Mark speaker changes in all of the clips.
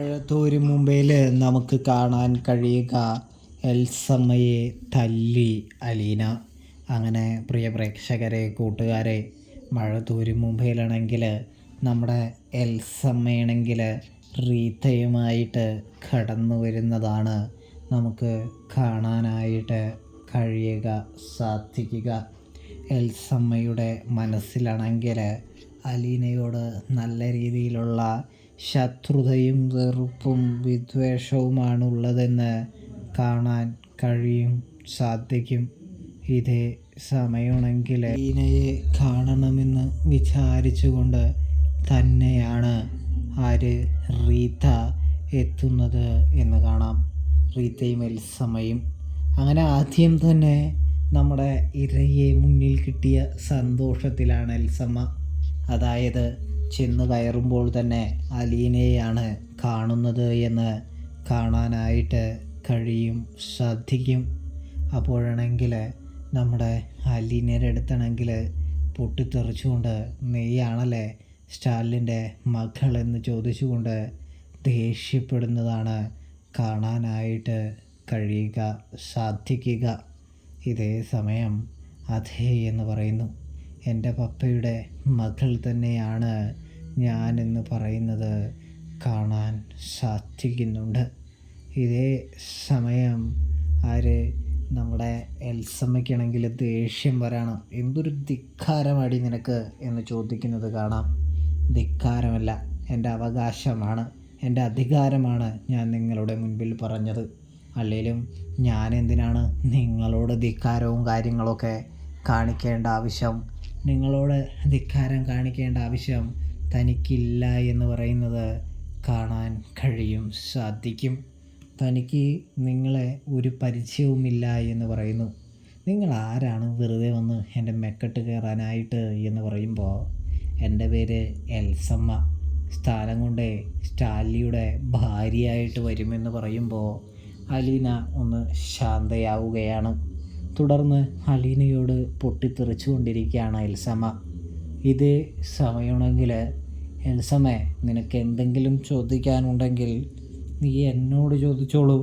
Speaker 1: മഴത്തോരു മുമ്പേൽ നമുക്ക് കാണാൻ കഴിയുക എൽസമ്മയെ തല്ലി അലീന. അങ്ങനെ പ്രിയ പ്രേക്ഷകരെ, കൂട്ടുകാരെ, മഴത്തോരു മുമ്പേലാണെങ്കിൽ നമ്മുടെ എൽസമ്മയാണെങ്കിൽ റീത്തയുമായിട്ട് കടന്നു വരുന്നതാണ് നമുക്ക് കാണാനായിട്ട് കഴിയുക, സാധിക്കുക. എൽസമ്മയുടെ മനസ്സിലാണെങ്കിൽ അലീനയോട് നല്ല രീതിയിലുള്ള ശത്രുതയും വെറുപ്പും വിദ്വേഷവുമാണുള്ളതെന്ന് കാണാൻ കഴിയും, സാധിക്കും. ഇതേ സമയമാണെങ്കിൽ അലീനയെ കാണണമെന്ന് വിചാരിച്ചുകൊണ്ട് തന്നെയാണ് റീത്ത എത്തുന്നത് എന്ന് കാണാം. റീത്തയും എൽസമ്മയും അങ്ങനെ ആദ്യം തന്നെ നമ്മുടെ ഇരയെ മുന്നിൽ കിട്ടിയ സന്തോഷത്തിലാണ് എൽസമ്മ. അതായത് ചെന്ന് കയറുമ്പോൾ തന്നെ അലീനയെയാണ് കാണുന്നത് എന്ന് കാണാനായിട്ട് കഴിയും, സാധിക്കും. അപ്പോഴാണെങ്കിൽ നമ്മുടെ അലീനയുടെ അടുത്താണെങ്കിൽ പൊട്ടിത്തെറിച്ചുകൊണ്ട് നീയാണല്ലേ സ്റ്റാലിൻ്റെ മകളെന്ന് ചോദിച്ചുകൊണ്ട് ദേഷ്യപ്പെടുന്നതാണ് കാണാനായിട്ട് കഴിയുക, സാധിക്കുക. ഇതേ സമയം അതെ എന്ന് പറയുന്നു, എൻ്റെ പപ്പയുടെ മകൾ തന്നെയാണ് ഞാനെന്ന് പറയുന്നത് കാണാൻ സാധിക്കുന്നുണ്ട്. ഇതേ സമയം നമ്മുടെ എൽസമ്മയ്ക്കാണെങ്കിൽ ദേഷ്യം വരാണ്. എന്തൊരു ധിക്കാരമടി നിനക്ക് എന്ന് ചോദിക്കുന്നത് കാണാം. ധിക്കാരമല്ല, എൻ്റെ അവകാശമാണ്, എൻ്റെ അധികാരമാണ് ഞാൻ നിങ്ങളുടെ മുൻപിൽ പറഞ്ഞത്. അല്ലെങ്കിലും ഞാൻ എന്തിനാണ് നിങ്ങളോട് ധിക്കാരവും കാര്യങ്ങളൊക്കെ കാണിക്കേണ്ട ആവശ്യം? നിങ്ങളോട് ധിക്കാരം കാണിക്കേണ്ട ആവശ്യം തനിക്കില്ല എന്ന് പറയുന്നത് കാണാൻ കഴിയും, സാധിക്കും. തനിക്ക് നിങ്ങളെ ഒരു പരിചയവുമില്ല എന്ന് പറയുന്നു. നിങ്ങൾ ആരാണ് വെറുതെ വന്ന് എൻ്റെ മെക്കെട്ട് കയറാനായിട്ട് എന്ന് പറയുമ്പോൾ, എൻ്റെ പേര് എൽസമ്മ, സ്ഥാനം കൊണ്ട് സ്റ്റാലിയുടെ ഭാര്യയായിട്ട് വരുമെന്ന് പറയുമ്പോൾ അലീന ഒന്ന് ശാന്തയാവുകയാണ്. തുടർന്ന് അലീനയോട് പൊട്ടിത്തെറിച്ചു കൊണ്ടിരിക്കുകയാണ് എൽസമ്മ. ഇതേ സമയമാണെങ്കിൽ എൽസമ്മേ, നിനക്ക് എന്തെങ്കിലും ചോദിക്കാനുണ്ടെങ്കിൽ നീ എന്നോട് ചോദിച്ചോളൂ,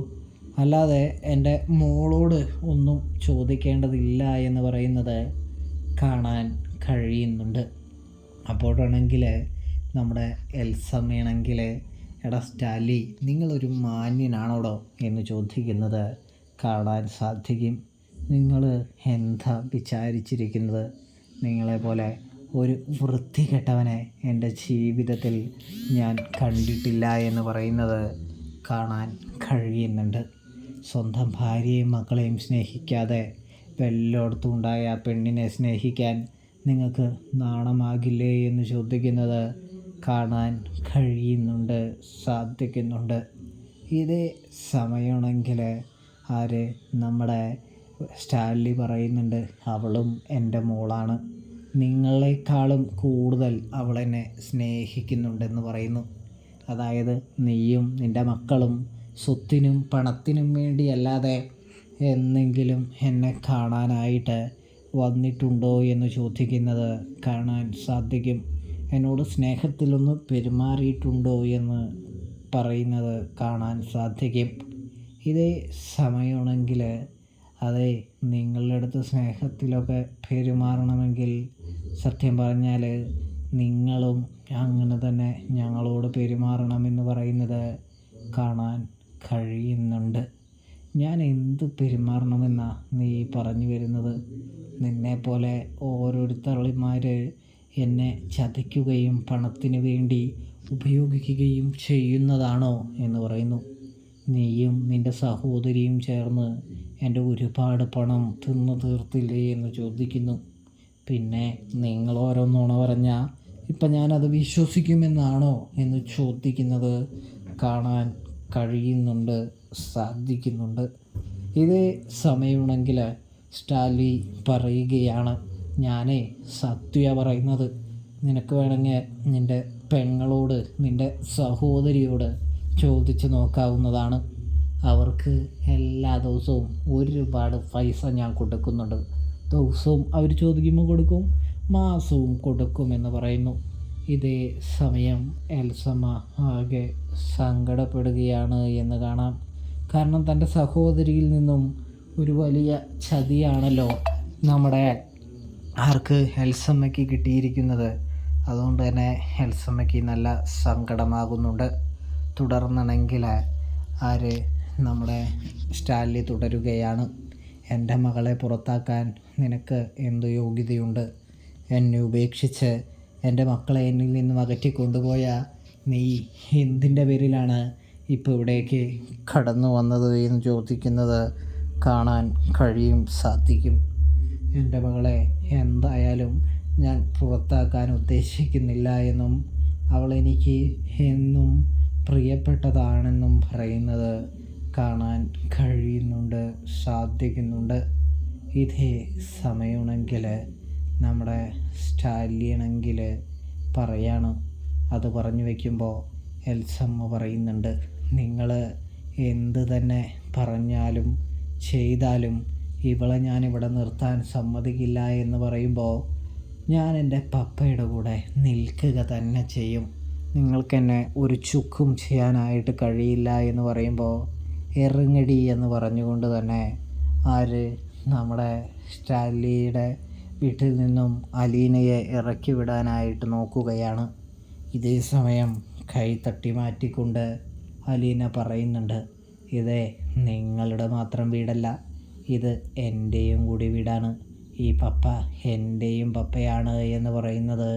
Speaker 1: അല്ലാതെ എൻ്റെ മോളോട് ഒന്നും ചോദിക്കേണ്ടതില്ല എന്ന് പറയുന്നത് കാണാൻ കഴിയുന്നുണ്ട്. അപ്പോഴാണെങ്കിൽ നമ്മുടെ എൽസമ്മയാണെങ്കിൽ എടാ സ്റ്റാലി, നിങ്ങളൊരു മാന്യനാണോടോ എന്ന് ചോദിക്കുന്നത് കാണാൻ സാധിക്കും. നിങ്ങൾ എന്താ വിചാരിച്ചിരിക്കുന്നത്? നിങ്ങളെപ്പോലെ ഒരു വൃത്തികെട്ടവനെ എൻ്റെ ജീവിതത്തിൽ ഞാൻ കണ്ടിട്ടില്ല എന്ന് പറയുന്നത് കാണാൻ കഴിയുന്നുണ്ട്. സ്വന്തം ഭാര്യയും മക്കളെയും സ്നേഹിക്കാതെ വല്ലയിടത്തും ഉണ്ടായ പെണ്ണിനെ സ്നേഹിക്കാൻ നിങ്ങൾക്ക് നാണമാകില്ലേ എന്ന് ചോദിക്കുന്നത് കാണാൻ കഴിയുന്നുണ്ട്, സാധിക്കുന്നുണ്ട്. ഇതേ സമയമാണെങ്കിൽ നമ്മുടെ സ്റ്റാൻലി പറയുന്നുണ്ട്, അവളും എൻ്റെ മോളാണ്, നിങ്ങളെക്കാളും കൂടുതൽ അവളെന്നെ സ്നേഹിക്കുന്നുണ്ടെന്ന് പറയുന്നു. അതായത് നീയും നിൻ്റെ മക്കളും സ്വത്തിനും പണത്തിനും വേണ്ടിയല്ലാതെ എന്നെങ്കിലും എന്നെ കാണാനായിട്ട് വന്നിട്ടുണ്ടോ എന്ന് ചോദിക്കുന്നത് കാണാൻ സാധിക്കും. എന്നോട് സ്നേഹത്തിലൊന്ന് പെരുമാറിയിട്ടുണ്ടോ എന്ന് പറയുന്നത് കാണാൻ സാധിക്കും. ഇതേ സമയമാണെങ്കിൽ അതെ, നിങ്ങളുടെ അടുത്ത് സ്നേഹത്തിലൊക്കെ പെരുമാറണമെങ്കിൽ സത്യം പറഞ്ഞാൽ നിങ്ങളും അങ്ങനെ തന്നെ ഞങ്ങളോട് പെരുമാറണമെന്ന് പറയുന്നത് കാണാൻ കഴിയുന്നുണ്ട്. ഞാൻ എന്ത് പെരുമാറണമെന്നാണ് നീ പറഞ്ഞു വരുന്നത്? നിന്നെപ്പോലെ ഓരോരുത്തളിമാർ എന്നെ ചതിക്കുകയും പണത്തിന് വേണ്ടി ഉപയോഗിക്കുകയും ചെയ്യുന്നതാണോ എന്ന് പറയുന്നു. നീയും നിൻ്റെ സഹോദരിയും ചേർന്ന് എൻ്റെ ഒരുപാട് പണം തിന്നു തീർത്തില്ലേ എന്ന് ചോദിക്കുന്നു. പിന്നെ നിങ്ങൾ ഓരോന്നോണ പറഞ്ഞാൽ ഇപ്പം ഞാനത് വിശ്വസിക്കുമെന്നാണോ എന്ന് ചോദിക്കുന്നത് കാണാൻ കഴിയുന്നുണ്ട്, സാധിക്കുന്നുണ്ട്. ഇതേ സമയമാണെങ്കിൽ സ്റ്റാലി പറയുകയാണ്, ഞാനേ സത്യ പറയുന്നത്, നിനക്ക് വേണമെങ്കിൽ നിൻ്റെ പെങ്ങളോട് നിൻ്റെ സഹോദരിയോട് ചോദിച്ച് നോക്കാവുന്നതാണ്. അവർക്ക് എല്ലാ ദിവസവും ഒരുപാട് പൈസ ഞാൻ കൊടുക്കുന്നുണ്ട്. ദിവസവും അവർ ചോദിക്കുമ്പോൾ കൊടുക്കും, മാസവും കൊടുക്കുമെന്ന് പറയുന്നു. ഇതേ സമയം എൽസമ്മ ആകെ സങ്കടപ്പെടുകയാണ് എന്ന് കാണാം. കാരണം തൻ്റെ സഹോദരിയിൽ നിന്നും ഒരു വലിയ ചതിയാണല്ലോ നമ്മുടെ എൽസമ്മയ്ക്ക് കിട്ടിയിരിക്കുന്നത്. അതുകൊണ്ട് തന്നെ എൽസമ്മയ്ക്ക് നല്ല സങ്കടമാകുന്നുണ്ട്. തുടർന്നാണെങ്കിൽ നമ്മുടെ സ്റ്റാൻലി തുടരുകയാണ്. എൻ്റെ മകളെ പുറത്താക്കാൻ നിനക്ക് എന്ത് യോഗ്യതയുണ്ട്? എന്നെ ഉപേക്ഷിച്ച് എൻ്റെ മക്കളെ എന്നിൽ നിന്നും അകറ്റിക്കൊണ്ടുപോയ നീ എന്തിൻ്റെ പേരിലാണ് ഇപ്പോൾ ഇവിടേക്ക് കടന്നു വന്നത് എന്ന് ചോദിക്കുന്നത് കാണാൻ സാധിക്കും. എൻ്റെ മകളെ എന്തായാലും ഞാൻ പുറത്താക്കാൻ ഉദ്ദേശിക്കുന്നില്ല എന്നും അവളെനിക്ക് എന്നും പ്രിയപ്പെട്ടതാണെന്നും പറയുന്നത് കാണാൻ സാധിക്കുന്നുണ്ട്. ഇതേ സമയമാണെങ്കിൽ നമ്മുടെ സ്റ്റാലിയാണെങ്കിൽ പറയാണ്. അത് പറഞ്ഞു വയ്ക്കുമ്പോൾ എൽസമ്മ പറയുന്നുണ്ട്, നിങ്ങൾ എന്ത് തന്നെ പറഞ്ഞാലും ചെയ്താലും ഇവളെ ഞാനിവിടെ നിർത്താൻ സമ്മതിക്കില്ല എന്ന് പറയുമ്പോൾ ഞാൻ എൻ്റെ പപ്പയുടെ കൂടെ നിൽക്കുക തന്നെ ചെയ്യും. നിങ്ങൾക്കെന്നെ ഒരു ചുക്കും ചെയ്യാനായിട്ട് കഴിയില്ല എന്ന് പറയുമ്പോൾ ഇറങ്ങടി എന്ന് പറഞ്ഞുകൊണ്ട് തന്നെ നമ്മുടെ സ്റ്റാൻലിയുടെ വീട്ടിൽ നിന്നും അലീനയെ ഇറക്കി വിടാനായിട്ട് നോക്കുകയാണ്. ഇതേ സമയം കൈ തട്ടി മാറ്റിക്കൊണ്ട് അലീന പറയുന്നുണ്ട്, ഇത് നിങ്ങളുടെ മാത്രം വീടല്ല, ഇത് എൻ്റെയും കൂടി വീടാണ്. ഈ പപ്പ എൻ്റെയും പപ്പയാണ് എന്ന് പറയുന്നത്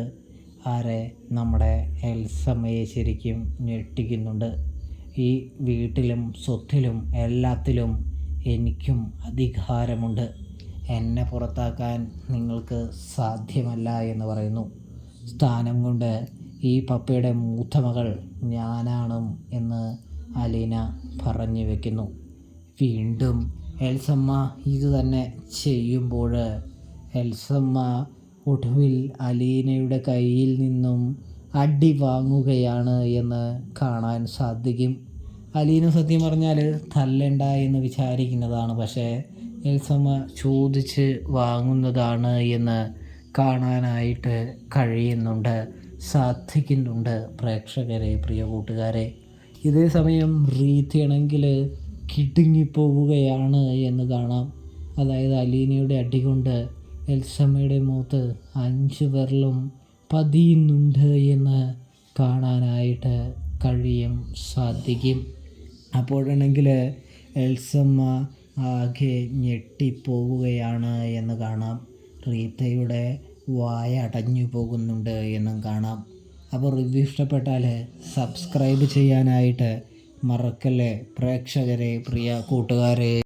Speaker 1: നമ്മുടെ എൽസമ്മയെ ശരിക്കും ഞെട്ടിക്കുന്നുണ്ട്. ഈ വീട്ടിലും സ്വത്തിലും എല്ലാത്തിലും എനിക്കും അധികാരമുണ്ട്. എന്നെ പുറത്താക്കാൻ നിങ്ങൾക്ക് സാധ്യമല്ല എന്ന് പറയുന്നു. സ്ഥാനം കൊണ്ട് ഈ പപ്പയുടെ മൂത്ത മകൾ ഞാനാണ് എന്ന് അലീന പറഞ്ഞു വയ്ക്കുന്നു. വീണ്ടും എൽസമ്മ ഇത് തന്നെ ചെയ്യുമ്പോൾ എൽസമ്മ ഒടുവിൽ അലീനയുടെ കയ്യിൽ നിന്നും അടി വാങ്ങുകയാണ് എന്ന് കാണാൻ സാധിക്കും. അലീന സത്യം പറഞ്ഞാൽ തല്ലണ്ട എന്ന് വിചാരിക്കുന്നതാണ്, പക്ഷേ എൽസമ്മ ചോദിച്ച് വാങ്ങുന്നതാണ് എന്ന് കാണാനായിട്ട് സാധിക്കുന്നുണ്ട് പ്രേക്ഷകരെ, പ്രിയ കൂട്ടുകാരെ. ഇതേ സമയം റീത്തിയാണെങ്കിൽ കിടുങ്ങിപ്പോവുകയാണ് എന്ന് കാണാം. അതായത് അലീനയുടെ അടി കൊണ്ട് എൽസമ്മയുടെ മുഖത്ത് 5 വിരലും പതിയുന്നുണ്ട് എന്ന് കാണാനായിട്ട് സാധിക്കും. അപ്പോഴാണെങ്കിൽ എൽസമ്മ ആകെ ഞെട്ടിപ്പോവുകയാണ് എന്ന് കാണാം. റീത്തയുടെ വായ അടഞ്ഞു പോകുന്നുണ്ട് എന്നും കാണാം. അപ്പോൾ റിവ്യൂ ഇഷ്ടപ്പെട്ടാൽ സബ്സ്ക്രൈബ് ചെയ്യാനായിട്ട് മറക്കല്ലേ പ്രേക്ഷകരെ, പ്രിയ കൂട്ടുകാരെ.